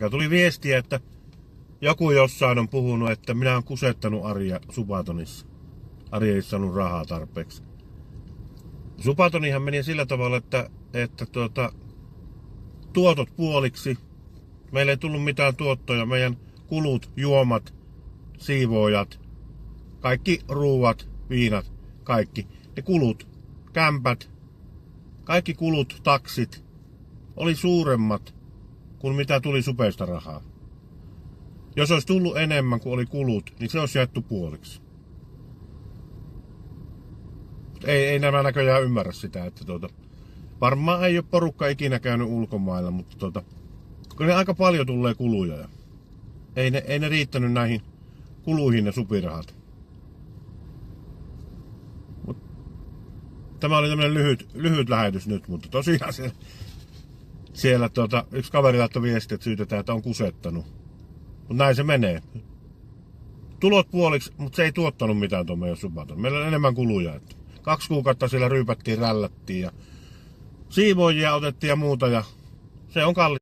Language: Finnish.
Ja tuli viestiä, että joku jossain on puhunut, että minä olen kusettanut Arja Subatonissa. Arja ei saanut rahaa tarpeeksi. Subatonihan meni sillä tavalla, että tuotot puoliksi. Meillä ei tullut mitään tuottoja. Meidän kulut, juomat, siivoojat, kaikki ruuat, viinat, kaikki. Ne kulut, kämpät, kaikki kulut, taksit oli suuremmat kuin mitä tuli Supesta rahaa. Jos olisi tullut enemmän kuin oli kulut, niin se olisi jaettu puoliksi. Ei nämä näköjään ymmärrä sitä, että varmaan ei ole porukka ikinä käynyt ulkomailla, mutta kyllä ne aika paljon tulee kuluja. Ja ei ne riittänyt näihin kuluihin ne supirahat. Tämä oli tämmönen lyhyt lähetys nyt, mutta tosiaan siellä yksi kaveri laittoi viestiä, että syytetään, että on kusettanut. Mutta näin se menee. Tulot puoliksi, mutta se ei tuottanut mitään tuon meidän Subaton. Meillä on enemmän kuluja. Että 2 kuukautta siellä ryypättiin, rällättiin ja siivoojia otettiin ja muuta. Ja se on kallis.